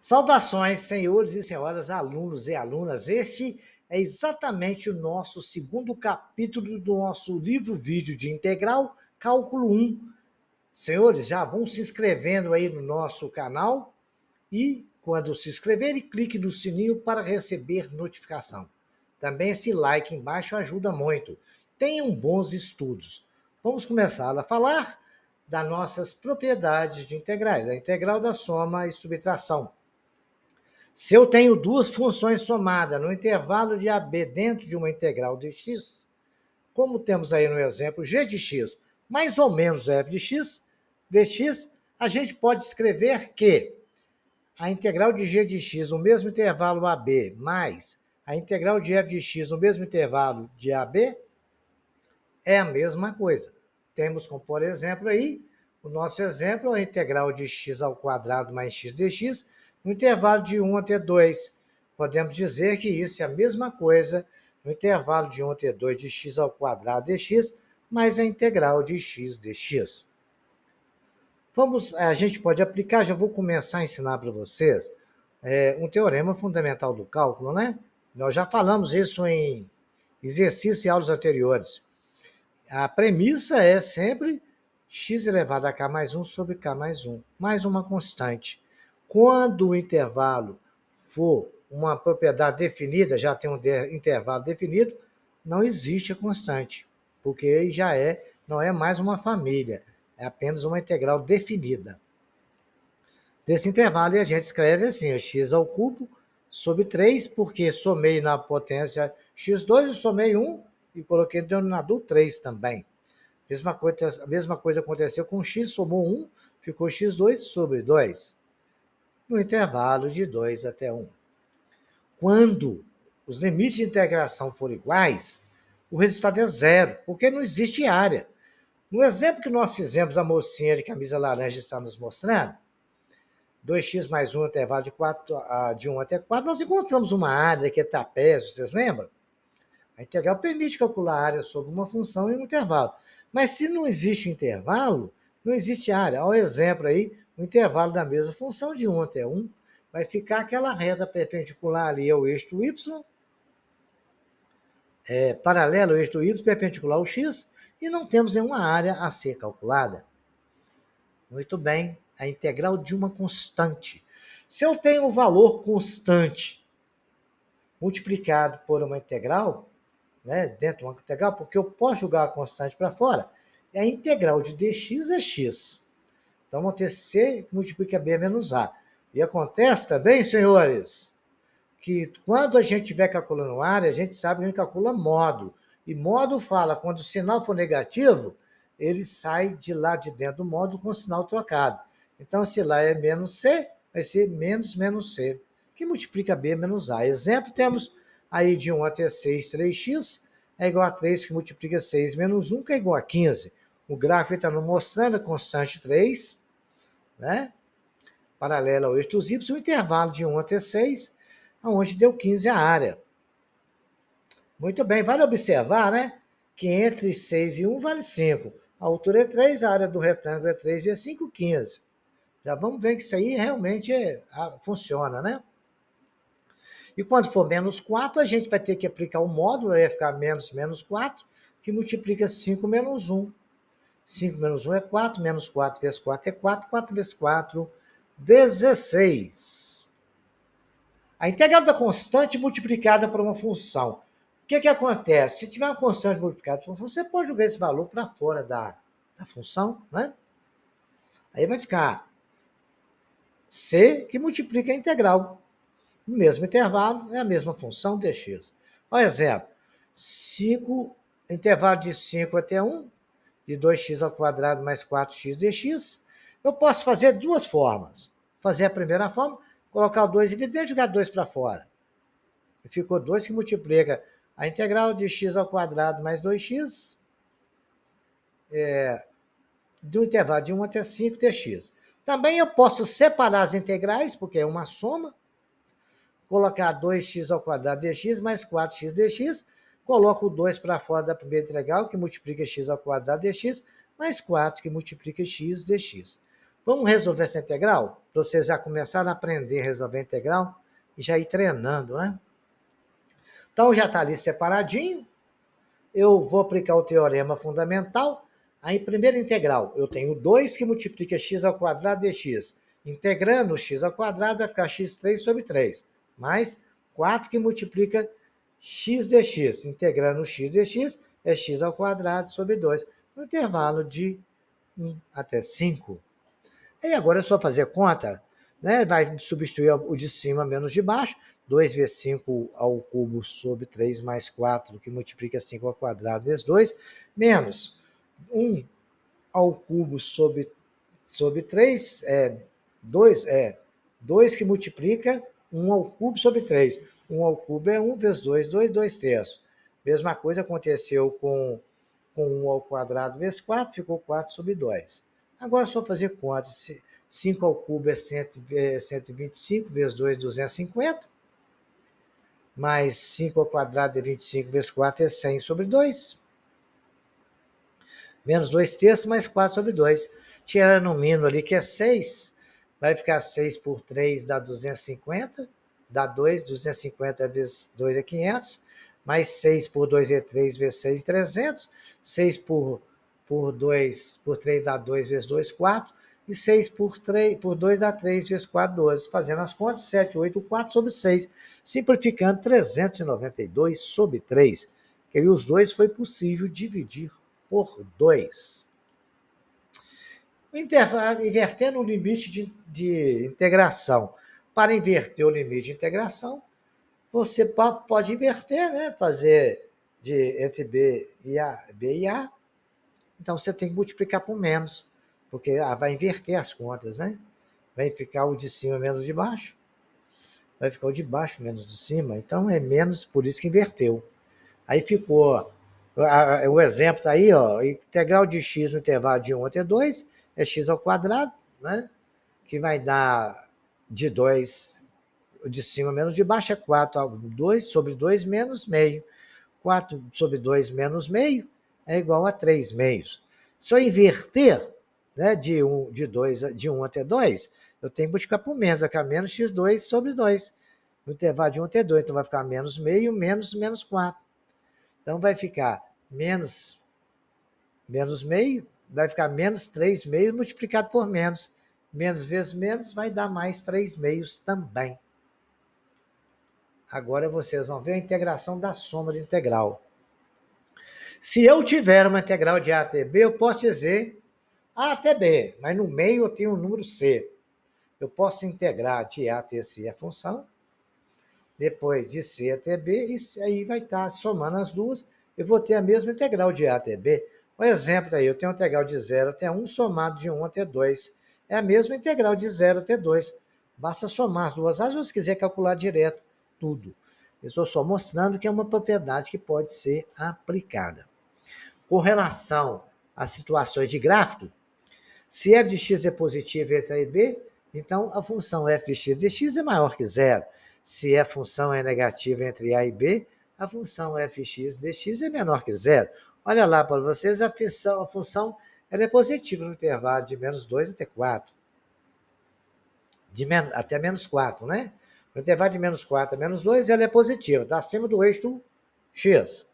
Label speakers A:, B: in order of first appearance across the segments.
A: Saudações, senhores e senhoras, alunos e alunas. Este é exatamente o nosso segundo capítulo do nosso livro-vídeo de integral, Cálculo 1. Senhores, já vão se inscrevendo aí no nosso canal e, quando se inscreverem, clique no sininho para receber notificação. Também esse like embaixo ajuda muito. Tenham bons estudos. Vamos começar a falar das nossas propriedades de integrais, a integral da soma e subtração. Se eu tenho duas funções somadas no intervalo de AB dentro de uma integral de x, como temos aí no exemplo g de x mais ou menos f de x, dx, a gente pode escrever que a integral de g de x no mesmo intervalo AB mais a integral de f de x no mesmo intervalo de AB é a mesma coisa. Temos como, por exemplo, aí, o nosso exemplo, a integral de x ao quadrado mais x dx, no intervalo de 1 até 2. Podemos dizer que isso é a mesma coisa no intervalo de 1 até 2 de x ao quadrado dx, mais a integral de x dx. A gente pode aplicar, já vou começar a ensinar para vocês, um teorema fundamental do cálculo, né? Nós já falamos isso em exercícios e aulas anteriores. A premissa é sempre x elevado a k mais 1 sobre k mais 1, mais uma constante. Quando o intervalo for uma propriedade definida, já tem um intervalo definido, não existe a constante, porque não é mais uma família, é apenas uma integral definida. Desse intervalo, a gente escreve assim, x ao cubo sobre 3, porque somei na potência x2, eu somei 1 e coloquei no denominador 3 também. A mesma coisa aconteceu com x, somou 1, ficou x2 sobre 2, no intervalo de 2 até 1. Quando os limites de integração forem iguais, o resultado é zero, porque não existe área. No exemplo que nós fizemos, a mocinha de camisa laranja está nos mostrando, 2x mais 1 no intervalo de 1 até 4, nós encontramos uma área que é trapézio, vocês lembram? A integral permite calcular a área sobre uma função em um intervalo. Mas se não existe intervalo, não existe área. Olha o exemplo aí, o intervalo da mesma função de 1 até 1, vai ficar aquela reta perpendicular ali ao eixo y, paralela ao eixo y, perpendicular ao x, e não temos nenhuma área a ser calculada. Muito bem, a integral de uma constante. Se eu tenho um valor constante multiplicado por uma integral, né, dentro de uma integral, porque eu posso jogar a constante para fora, é a integral de dx é x. Então, vamos ter c que multiplica b menos a. E acontece também, senhores, que quando a gente estiver calculando área, a gente sabe que a gente calcula módulo. E módulo fala, quando o sinal for negativo, ele sai de lá de dentro do módulo com o sinal trocado. Então, se lá é menos c, vai ser menos c, que multiplica b menos a. Exemplo, temos aí de 1 até 6, 3x, é igual a 3, que multiplica 6 menos 1, que é igual a 15. O gráfico está nos mostrando a constante 3, né? Paralela ao eixo y, o intervalo de 1 até 6, onde deu 15 a área. Muito bem, vale observar, né? Que entre 6 e 1 vale 5. A altura é 3, a área do retângulo é 3 vezes 5, 15. Já vamos ver que isso aí realmente funciona, né? E quando for menos 4, a gente vai ter que aplicar o módulo, aí vai ficar menos 4, que multiplica 5 menos 1. 5 menos 1 é 4, menos 4 vezes 4 é 4, 4 vezes 4, 16. A integral da constante multiplicada por uma função. O que acontece? Se tiver uma constante multiplicada por função, você pode jogar esse valor para fora da função, né? Aí vai ficar c que multiplica a integral. No mesmo intervalo, é a mesma função dx. Olha exemplo, 5, intervalo de 5 até 1, de 2x ao quadrado mais 4x dx. Eu posso fazer duas formas. Fazer a primeira forma, colocar o 2 evidente e jogar 2 para fora. E ficou 2 que multiplica a integral de x ao quadrado mais 2x, do intervalo de 1 até 5 dx. Também eu posso separar as integrais, porque é uma soma, colocar 2x ao quadrado dx mais 4x dx, coloco o 2 para fora da primeira integral, que multiplica x ao quadrado dx, mais 4, que multiplica x dx. Vamos resolver essa integral? Para vocês já começarem a aprender a resolver a integral e já ir treinando, né? Então já está ali separadinho. Eu vou aplicar o teorema fundamental. Aí, primeira integral, eu tenho 2 que multiplica x ao quadrado dx. Integrando x ao quadrado vai ficar x3 sobre 3. Mais 4 que multiplica x dx. Integrando x dx é x ao quadrado sobre 2. No intervalo de 1 até 5. E agora é só fazer conta, né? Vai substituir o de cima menos de baixo. 2 vezes 5 ao cubo sobre 3 mais 4, que multiplica 5 ao quadrado vezes 2, menos 1 ao cubo sobre 3, 2 que multiplica 1 ao cubo sobre 3. 1 ao cubo é 1 vezes 2, 2 terços. Mesma coisa aconteceu com 1 ao quadrado vezes 4, ficou 4 sobre 2. Agora é só fazer conta. 5 ao cubo é 125 vezes 2, 250. Mais 5 ao quadrado é 25 vezes 4 é 100 sobre 2. Menos 2 terços mais 4 sobre 2. Tirando o mínimo ali, que é 6. Vai ficar 6 por 3 dá 250. Dá 2, 250 vezes 2 é 500. Mais 6 por 2 é 3 vezes 6 é 300. 6 por 3 dá 2 vezes 2, 4. E 6 por 2 dá 3 vezes 4, 12. Fazendo as contas, 7, 8, 4 sobre 6. Simplificando, 392 sobre 3. E os dois foi possível dividir por 2. Invertendo o limite de integração. Para inverter o limite de integração, você pode inverter, né? Fazer entre B e A. Então, você tem que multiplicar por menos, porque vai inverter as contas, né? Vai ficar o de cima menos o de baixo. Vai ficar o de baixo menos o de cima. Então, é menos, por isso que inverteu. Aí ficou, o exemplo está aí, ó, integral de x no intervalo de 1 até 2 é x ao quadrado, né? Que vai dar de 2, de cima menos de baixo é 4, 2 sobre 2 menos meio. 4 sobre 2 menos meio é igual a 3 meios. Se eu inverter, né, de 1 até 2, eu tenho que multiplicar por menos, vai ficar menos x2 sobre 2. No intervalo de 1 até 2, então vai ficar menos meio, menos 4. Então vai ficar menos meio, vai ficar menos 3 meios multiplicado por menos. Menos vezes menos vai dar mais 3 meios também. Agora vocês vão ver a integração da soma de integral. Se eu tiver uma integral de A até B, eu posso dizer A até B, mas no meio eu tenho o número C. Eu posso integrar de A até C a função, depois de C até B, e aí vai estar somando as duas, eu vou ter a mesma integral de A até B. Um exemplo aí, eu tenho uma integral de 0 até 1 somado de 1 até 2. É a mesma integral de 0 até 2. Basta somar as duas áreas, ou se quiser calcular direto tudo. Eu estou só mostrando que é uma propriedade que pode ser aplicada. Com relação às situações de gráfico, se f de x é positivo entre a e b, então a função f de x dx é maior que zero. Se a função é negativa entre a e b, a função fx dx é menor que zero. Olha lá para vocês, a função ela é positiva no intervalo de menos 2 até 4. Até menos 4, né? No intervalo de menos 4 a menos 2, ela é positiva, está acima do eixo x.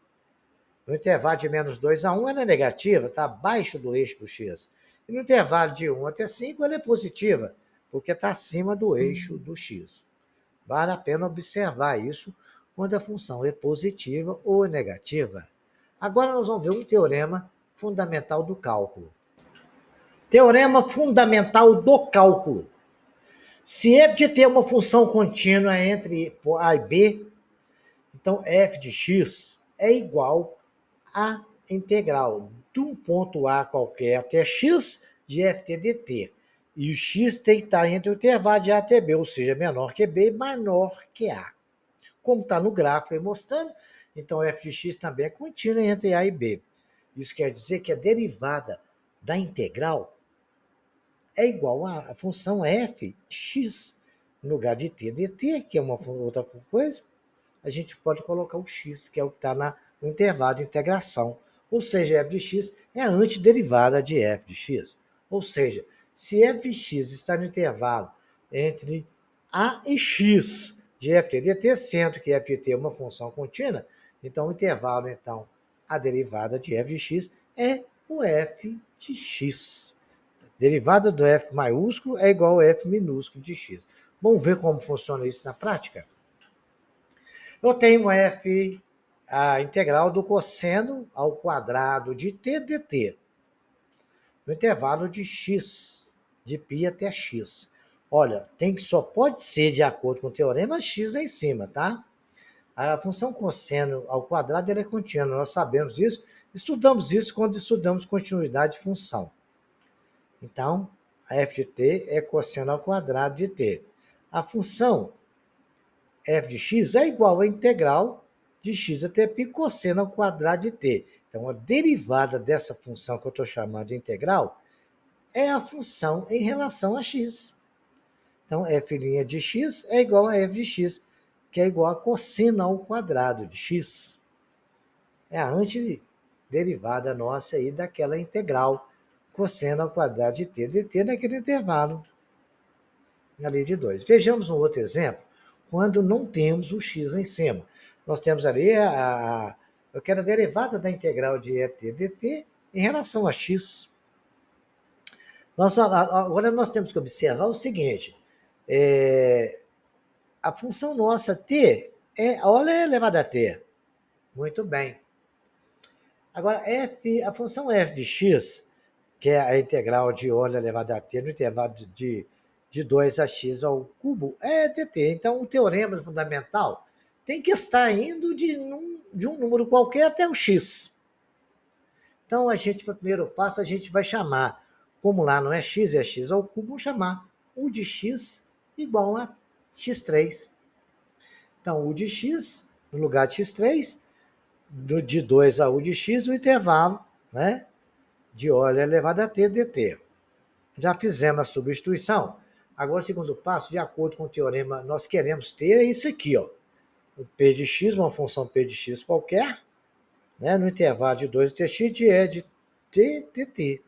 A: No intervalo de menos 2 a 1, ela é negativa, está abaixo do eixo do x. E no intervalo de 1 até 5, ela é positiva, porque está acima do eixo do x. Vale a pena observar isso quando a função é positiva ou negativa. Agora nós vamos ver um teorema fundamental do cálculo. Teorema fundamental do cálculo. Se f de t é uma função contínua entre a e b, então f de x é igual a integral de um ponto A qualquer até x de ft dt. E o x tem que estar entre o intervalo de A até B, ou seja, menor que B, menor que A. Como está no gráfico aí mostrando, então f de x também é contínua entre A e B. Isso quer dizer que a derivada da integral é igual à função f de x. No lugar de t dt, que é uma outra coisa, a gente pode colocar o x, que é o que está no intervalo de integração. Ou seja, f de x é a antiderivada de f de x. Ou seja, Se f de x está no intervalo entre a e x de f de dt, sendo que f de t é uma função contínua, então o intervalo, então, a derivada de f de x é o f de x. Derivada do f maiúsculo é igual ao f minúsculo de x. Vamos ver como funciona isso na prática? Eu tenho f, a integral do cosseno ao quadrado de t dt, no intervalo de x, de π até x. Olha, só pode ser de acordo com o teorema x lá em cima, tá? A função cosseno ao quadrado ela é contínua, nós sabemos isso. Estudamos isso quando estudamos continuidade de função. Então, a f de t é cosseno ao quadrado de t. A função f de x é igual à integral de x até π cosseno ao quadrado de t. Então, a derivada dessa função que eu estou chamando de integral é a função em relação a x. Então, f' de x é igual a f de x, que é igual a cosseno ao quadrado de x. É a antiderivada nossa aí daquela integral cosseno ao quadrado de t dt naquele intervalo ali de 2. Vejamos um outro exemplo, quando não temos o x lá em cima. Nós temos ali eu quero a derivada da integral de et dt em relação a x. Agora nós temos que observar o seguinte, a função nossa t é olha elevada a t. Muito bem. Agora, a função f de x, que é a integral de olho elevado a t no intervalo de 2 a x ao cubo, é dt. Então, o teorema fundamental tem que estar indo de um número qualquer até o x. Então, no primeiro passo, a gente vai chamar, como lá não é x, é x ao cubo, vamos chamar u de x igual a x3. Então, u de x, no lugar de x3, de 2 a u de x, o intervalo, né, de óleo elevado a t dt. Já fizemos a substituição. Agora, o segundo passo, de acordo com o teorema, nós queremos ter isso aqui, ó. O p de x, uma função p de x qualquer, né, no intervalo de 2 de tx, de e de t dt.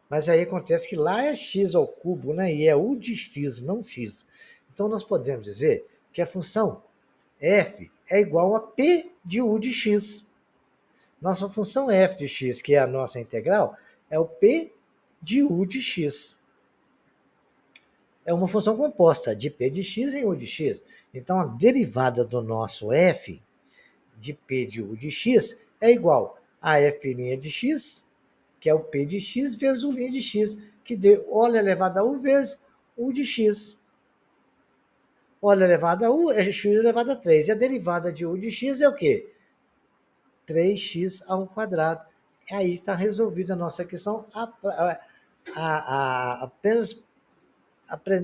A: Mas aí acontece que lá é x ao cubo, né, e é u de x, não x. Então, nós podemos dizer que a função f é igual a p de u de x. Nossa função f de x, que é a nossa integral, é o p de u de x. É uma função composta de p de x em u de x. Então, a derivada do nosso f de p de u de x é igual a f' de x, que é o p de x, vezes u' de x, que deu óleo elevado a u vezes u de x. Óleo elevado a u é x elevado a 3. E a derivada de u de x é o quê? 3x ao quadrado. E aí está resolvida a nossa questão apenas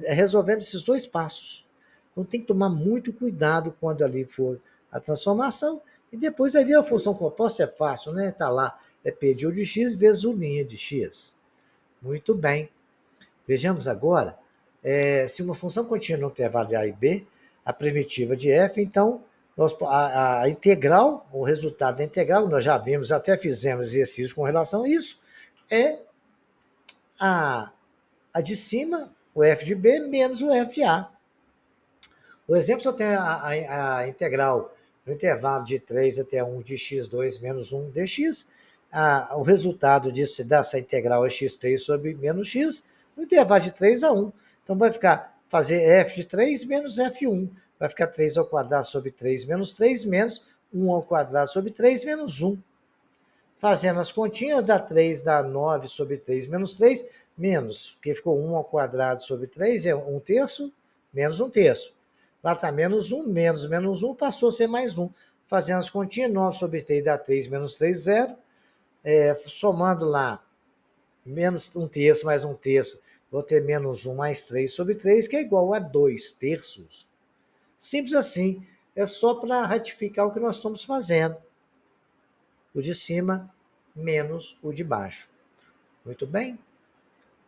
A: resolvendo esses dois passos. Então tem que tomar muito cuidado quando ali for a transformação. E depois ali a função composta é fácil, né? Está lá, é p de u de x vezes u' de x. Muito bem. Vejamos agora, se uma função contínua no intervalo de a e b, a primitiva de f, então a integral, o resultado da integral, nós já vimos, até fizemos exercícios com relação a isso, é a de cima, o f de b, menos o f de a. O exemplo, se eu tenho a integral no intervalo de 3 até 1 de x2 menos 1 dx, o resultado dessa integral é x3 sobre menos x, no intervalo de 3 a 1. Então, vai fazer f de 3 menos f1. Vai ficar 3 ao quadrado sobre 3 menos 3, menos 1 ao quadrado sobre 3 menos 1. Fazendo as continhas, dá 3, dá 9 sobre 3 menos 3, menos, porque ficou 1 ao quadrado sobre 3, é 1 terço, menos 1 terço. Lá está menos 1, menos 1, passou a ser mais 1. Fazendo as continhas, 9 sobre 3 dá 3, menos 3, 0. Somando lá, menos 1 terço mais 1 terço, vou ter menos 1 mais 3 sobre 3, que é igual a 2 terços. Simples assim, é só para ratificar o que nós estamos fazendo. O de cima menos o de baixo. Muito bem?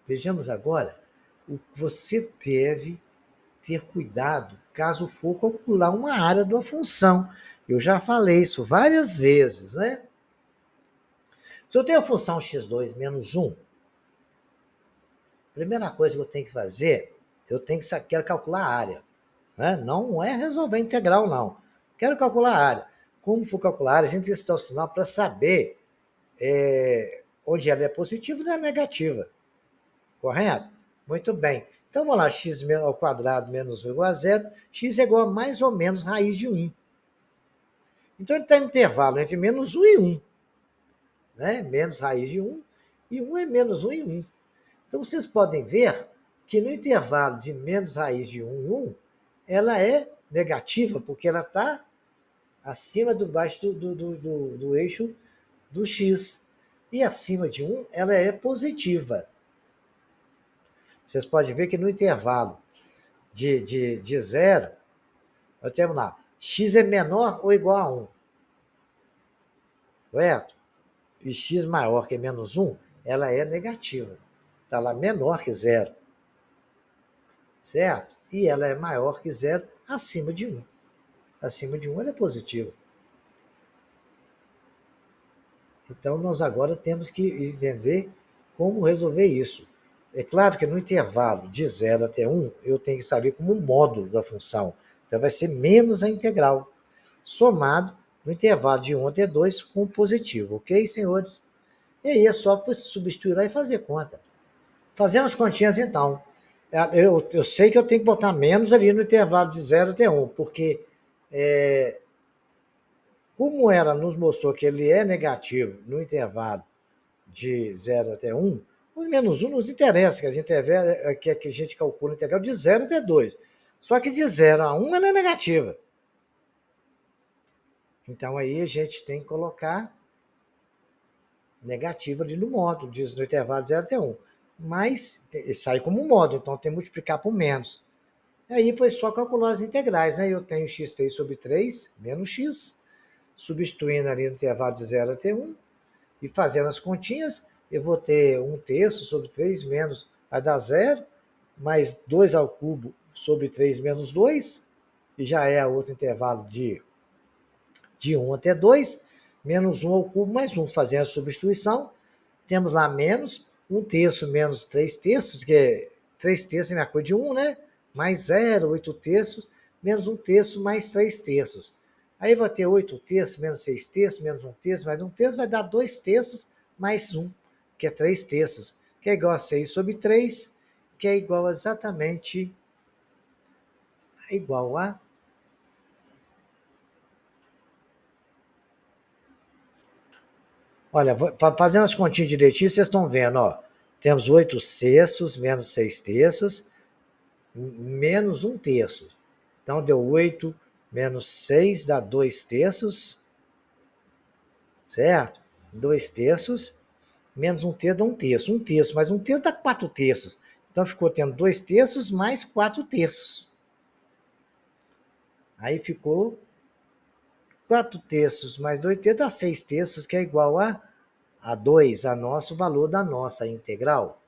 A: Vejamos agora o que você deve ter cuidado caso for calcular uma área de uma função. Eu já falei isso várias vezes, né? Se eu tenho a função x2 menos 1, Primeira coisa que eu tenho que fazer, quero calcular a área. Né? Não é resolver integral, não. Quero calcular a área. Como for calcular a área, a gente tem que estudar o sinal para saber onde ela é positiva e onde ela é negativa. Correto? Muito bem. Então, vamos lá, x ao quadrado menos 1 igual a zero. X é igual a mais ou menos raiz de 1. Então, ele está no intervalo entre menos 1 e 1. Né? Menos raiz de 1 e 1 é menos 1 e 1. Então, vocês podem ver que no intervalo de menos raiz de 1 e 1, ela é negativa, porque ela está acima do baixo do eixo do x. E acima de 1, ela é positiva. Vocês podem ver que no intervalo de 0, nós temos lá, x é menor ou igual a 1. Correto? E x maior que menos 1, ela é negativa. Está lá menor que 0. Certo? E ela é maior que 0 acima de 1. Acima de 1 ela é positiva. Então, nós agora temos que entender como resolver isso. É claro que no intervalo de 0 até 1, eu tenho que saber como o módulo da função. Então, vai ser menos a integral, somado no intervalo de 1 até 2 com o positivo. Ok, senhores? E aí é só substituir lá e fazer conta. Fazendo as continhas, então. Eu sei que eu tenho que botar menos ali no intervalo de 0 até 1, porque como ela nos mostrou que ele é negativo no intervalo de 0 até 1, o menos 1 nos interessa, que a gente calcula a integral de 0 até 2. Só que de 0 a 1 ela é negativa. Então aí a gente tem que colocar negativa ali no módulo, diz no intervalo de 0 até 1. Mas sai como módulo, então tem que multiplicar por menos. Aí foi só calcular as integrais, né? Eu tenho x3 sobre 3 menos x, substituindo ali no intervalo de 0 até 1, e fazendo as continhas, eu vou ter 1/3 sobre 3 menos, vai dar 0, mais 2 ao cubo sobre 3 menos 2, e já é outro intervalo de 1 até 2, menos 1 ao cubo mais 1, fazendo a substituição, temos lá menos 1/3 menos 3/3, que é 3/3 é minha coisa de 1, né? Mais 0, 8/3, menos 1/3 mais 3/3. Aí vai ter 8/3 menos 6/3, menos 1/3 mais 1/3, vai dar 2/3 mais 1, que é 3/3, que é igual a 6 sobre 3, que é igual exatamente igual a... Olha, fazendo as continhas direitinho, vocês estão vendo, ó. Temos 8/6 menos 6/3, menos 1/3. Então, deu 8 menos 6 dá 2/3, certo? 2/3, menos 1/3 dá 1/3. 1/3 mais 1/3 dá 4/3. Então, ficou tendo 2/3 mais 4/3. Aí ficou 4/3 mais 2/3 dá 6/3, que é igual a 2, a nosso valor da nossa integral.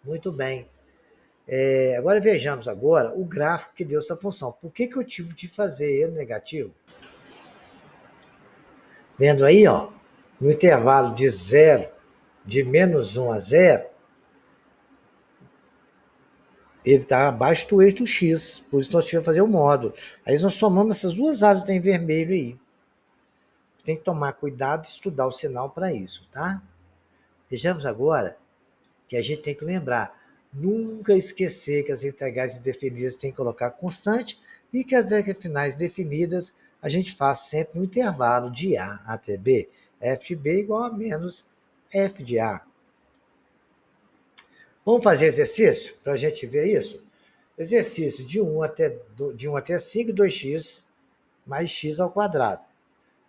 A: Muito bem. Agora vejamos agora o gráfico que deu essa função. Por que eu tive de fazer ele negativo? Vendo aí, ó, no intervalo de 0, de menos 1 a 0, ele está abaixo do eixo x, por isso nós tivemos que fazer o módulo. Aí nós somamos essas duas áreas que tem em vermelho aí. Tem que tomar cuidado e estudar o sinal para isso, tá? Vejamos agora que a gente tem que lembrar, nunca esquecer que as integrais indefinidas tem que colocar constante e que as finais definidas a gente faz sempre no intervalo de A até B. F de B igual a menos F de A. Vamos fazer exercício para a gente ver isso? Exercício de 1 até 5, 2x mais x ao quadrado.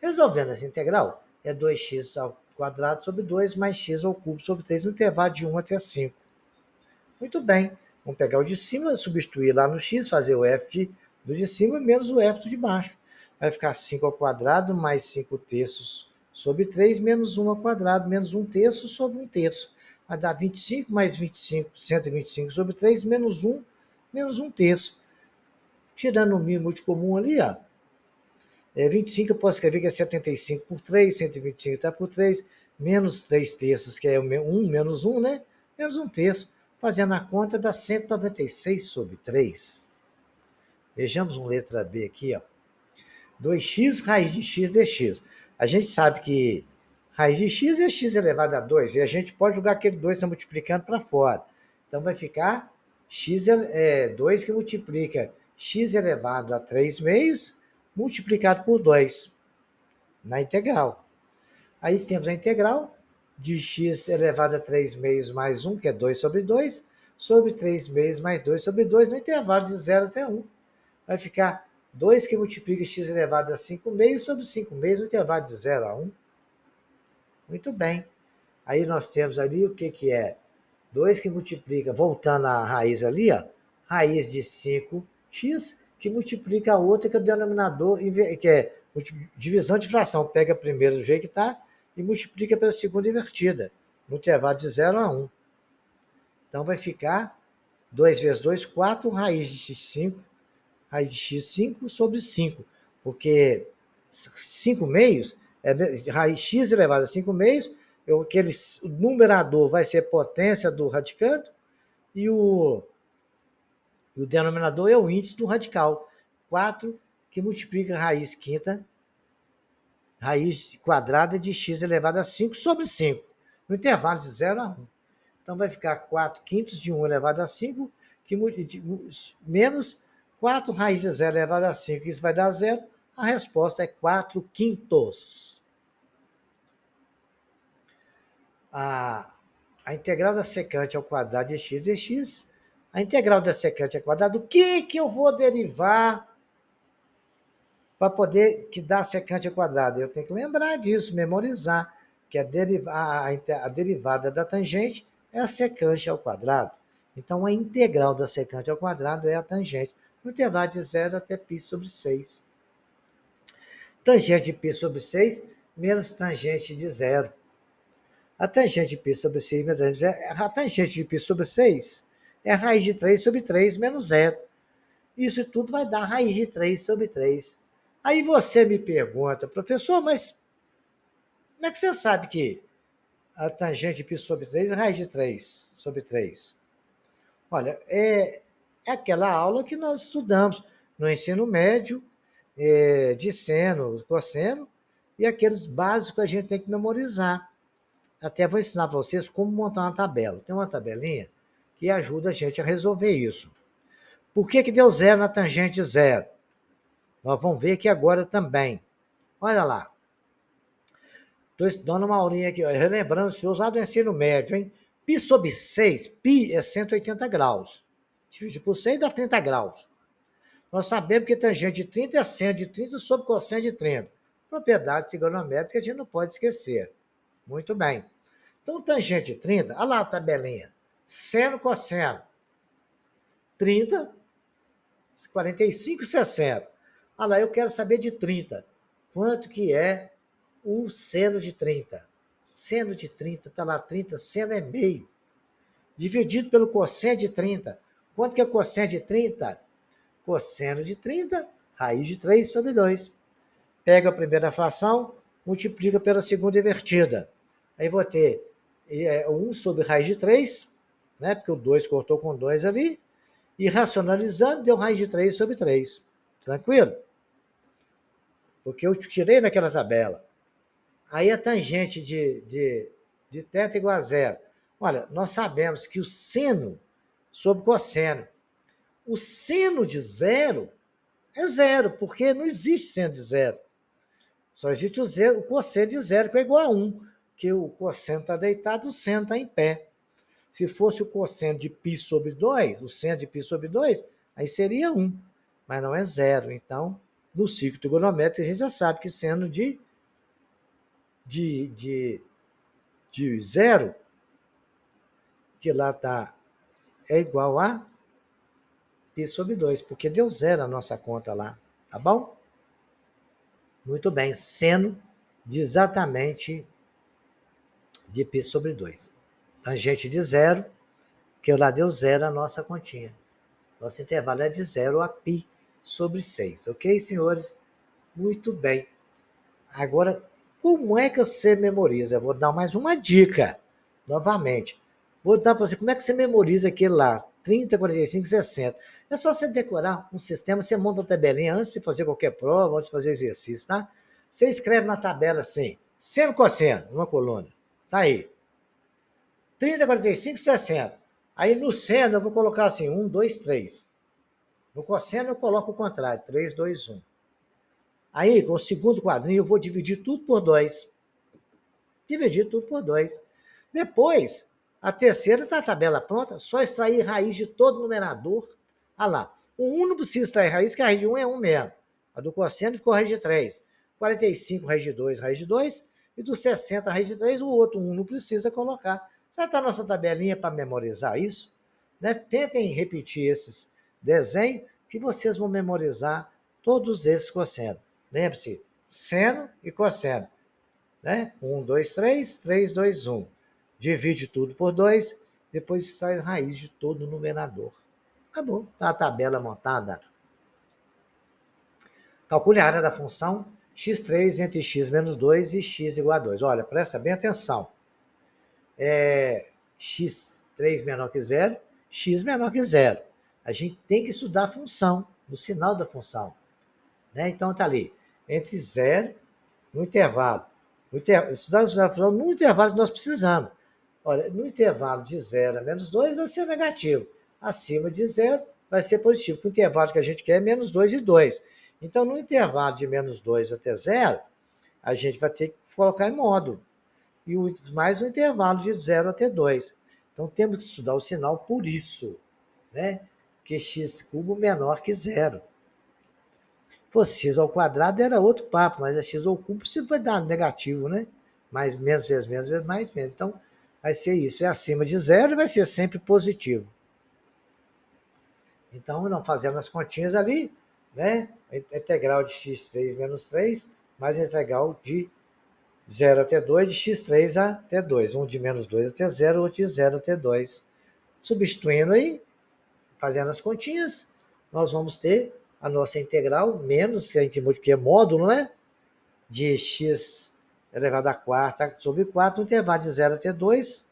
A: Resolvendo essa integral, é 2x ao quadrado sobre 2 mais x ao cubo sobre 3 no intervalo de 1 até 5. Muito bem, vamos pegar o de cima, substituir lá no x, fazer o f do de cima menos o f do de baixo. Vai ficar 5 ao quadrado mais 5/3 sobre 3 menos 1 ao quadrado menos 1/3 sobre 1/3. Vai dar 25 mais 25, 125 sobre 3 menos 1 menos 1/3. Tirando o mínimo de comum ali, ó. 25 eu posso escrever que é 75 por 3, 125 está por 3, menos 3/3, que é 1 menos 1, né? Menos 1/3. fazendo a conta dá 196 sobre 3. Vejamos uma letra B aqui, ó. 2x raiz de x dx. A gente sabe que raiz de x é x elevado a 2, e a gente pode jogar aquele 2 está multiplicando para fora. Então vai ficar 2 que multiplica x elevado a 3 meios multiplicado por 2 na integral. Aí temos a integral de x elevado a 3 meios mais 1, que é 2 sobre 2, sobre 3 meios mais 2 sobre 2, no intervalo de 0 até 1. Vai ficar 2 que multiplica x elevado a 5 meios sobre 5 meios no intervalo de 0 a 1. Muito bem. Aí nós temos ali o que é? 2 que multiplica, voltando à raiz ali, ó, raiz de 5x, que multiplica a outra, que é o denominador, que é divisão de fração. Pega a primeira do jeito que está e multiplica pela segunda invertida, no intervalo de 0 a 1. Então vai ficar 2 vezes 2, 4, raiz de 5, raiz de x 5 sobre 5, porque 5 meios, raiz x elevado a 5 meios, o numerador vai ser potência do radicando, e o denominador é o índice do radical. 4 que multiplica raiz quinta, raiz quadrada de x elevado a 5 sobre 5, no intervalo de 0 a 1. Então vai ficar 4 quintos de 1 elevado a 5, menos 4 raiz de 0 elevado a 5, isso vai dar 0. A resposta é 4 quintos. A integral da secante ao quadrado de x dx, a integral da secante ao quadrado, o que eu vou derivar para poder que dá secante ao quadrado? Eu tenho que lembrar disso, memorizar, que a derivada da tangente é a secante ao quadrado. Então, a integral da secante ao quadrado é a tangente, no intervalo de 0 até π sobre 6. Tangente de π sobre 6 menos tangente de 0. A tangente de π sobre 6 menos a tangente de π sobre 6 é a raiz de 3 sobre 3 menos 0. Isso tudo vai dar raiz de 3 sobre 3. Aí você me pergunta, professor, mas como é que você sabe que a tangente de π sobre 3 é raiz de 3 sobre 3? Olha, é aquela aula que nós estudamos no ensino médio, de seno, cosseno, e aqueles básicos que a gente tem que memorizar. Até vou ensinar para vocês como montar uma tabela. Tem uma tabelinha que ajuda a gente a resolver isso. Por que deu 0 na tangente de 0? Nós vamos ver aqui agora também. Olha lá. Estou dando uma aulinha aqui, relembrando, se usado no ensino médio, hein? Π sobre 6, π é 180 graus. Divide por 6 dá 30 graus. Nós sabemos que tangente de 30 é seno de 30 sobre cosseno de 30. Propriedade trigonométrica que a gente não pode esquecer. Muito bem. Então, tangente de 30, olha lá a tabelinha. Seno, cosseno. 30, 45 e 60. Olha lá, eu quero saber de 30. Quanto que é o seno de 30? Seno de 30, está lá 30, seno é meio. Dividido pelo cosseno de 30. Quanto que é cosseno de 30? Cosseno de 30, raiz de 3 sobre 2. Pega a primeira fração, multiplica pela segunda invertida. Aí vou ter 1 sobre raiz de 3, né? Porque o 2 cortou com 2 ali. E racionalizando, deu raiz de 3 sobre 3. Tranquilo? Porque eu tirei naquela tabela. Aí a tangente de θ igual a 0. Olha, nós sabemos que o seno sobre cosseno. O seno de 0 é 0, porque não existe seno de 0. Só existe o cosseno de 0, que é igual a 1, que o cosseno está deitado, o seno está em pé. Se fosse o cosseno de π sobre 2, o seno de π sobre 2, aí seria 1, mas não é 0. Então, no ciclo trigonométrico, a gente já sabe que seno de 0, que lá está, é igual a π sobre 2, porque deu 0 a nossa conta lá, tá bom? Muito bem, seno de exatamente de π sobre 2. Tangente de 0, que lá deu 0 a nossa continha. Nosso intervalo é de 0 a π sobre 6. Ok, senhores? Muito bem. Agora, como é que você memoriza? Eu vou dar mais uma dica, novamente. Vou dar para você como é que você memoriza aquele lá, 30, 45, 60. É só você decorar um sistema, você monta uma tabelinha antes de fazer qualquer prova, antes de fazer exercício, tá? Você escreve na tabela assim, seno, cosseno, uma coluna. Tá aí. 30, 45, 60. Aí no seno eu vou colocar assim, 1, 2, 3. No cosseno eu coloco o contrário, 3, 2, 1. Aí, com o segundo quadrinho, eu vou dividir tudo por 2. Dividir tudo por 2. Depois, a terceira está a tabela pronta, só extrair raiz de todo numerador. Ah lá, o 1 não precisa extrair raiz, que a raiz de 1 é 1 mesmo. A do cosseno ficou raiz de 3. 45, raiz de 2, raiz de 2. E do 60, raiz de 3, o outro 1 não precisa colocar. Já está a nossa tabelinha para memorizar isso. Né? Tentem repetir esses desenhos que vocês vão memorizar todos esses cossenos. Lembre-se, seno e cosseno. Né? 1, 2, 3, 3, 2, 1. Divide tudo por 2, depois extrai a raiz de todo o numerador. Acabou. Está a tabela montada. Calcule a área da função x3 entre x menos 2 e x igual a 2. Olha, presta bem atenção. X3 menor que zero, x menor que zero. A gente tem que estudar a função, no sinal da função. Né? Então está ali, entre zero, no intervalo. Estudar a função no intervalo que nós precisamos. Olha, no intervalo de 0 a menos 2 vai ser negativo. Acima de 0 vai ser positivo, porque o intervalo que a gente quer é menos 2 e 2. Então, no intervalo de menos 2 até 0, a gente vai ter que colocar em módulo. E mais um intervalo de 0 até 2. Então, temos que estudar o sinal por isso, né? Que x cubo menor que zero. Fosse x ao quadrado era outro papo, mas a x ao cubo sempre vai dar negativo, né? Mais, menos vezes menos vezes mais, menos. Então, vai ser isso. É acima de zero e vai ser sempre positivo. Então, não fazendo as continhas ali, né? Integral de x3 menos 3, mais a integral de 0 até 2, de x3 até 2. Um de menos 2 até 0, outro de 0 até 2. Substituindo aí, fazendo as continhas, nós vamos ter a nossa integral menos, que a gente multiplica módulo, né? De x elevado a quarta sobre 4 no intervalo de 0 até 2,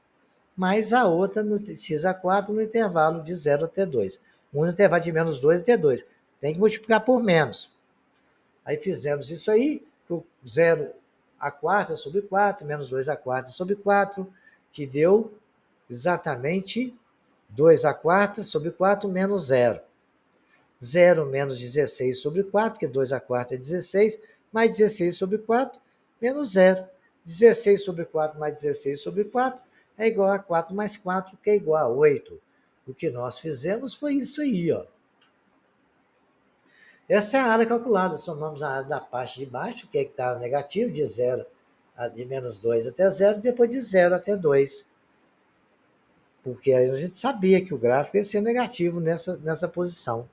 A: mais a outra no x a 4 no intervalo de 0 até 2. Um no intervalo de menos 2 até 2. Tem que multiplicar por menos. Aí fizemos isso aí, 0 a quarta sobre 4, menos 2 a quarta sobre 4, que deu exatamente 2 a quarta sobre 4 menos 0. 0 menos 16 sobre 4, que 2 a quarta é 16, mais 16 sobre 4, menos 0. 16 sobre 4 mais 16 sobre 4 é igual a 4 mais 4, que é igual a 8. O que nós fizemos foi isso aí, ó. Essa é a área calculada. Somamos a área da parte de baixo, que é que estava negativo, de 0 de menos 2 até 0, depois de 0 até 2. Porque aí a gente sabia que o gráfico ia ser negativo nessa posição.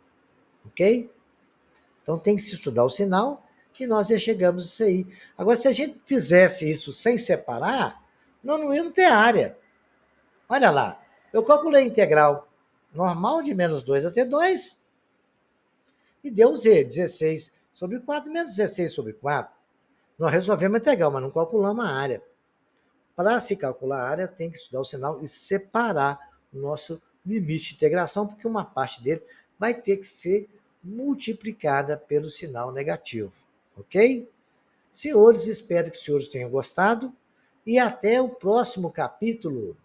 A: Ok? Então tem que se estudar o sinal que nós já chegamos a isso aí. Agora, se a gente fizesse isso sem separar, nós não íamos ter área. Olha lá, eu calculei a integral normal de menos 2 até 2 e deu Z, 16 sobre 4 menos 16 sobre 4. Nós resolvemos a integral, mas não calculamos a área. Para se calcular a área, tem que estudar o sinal e separar o nosso limite de integração, porque uma parte dele vai ter que ser multiplicada pelo sinal negativo. Ok? Senhores, espero que os senhores tenham gostado e até o próximo capítulo.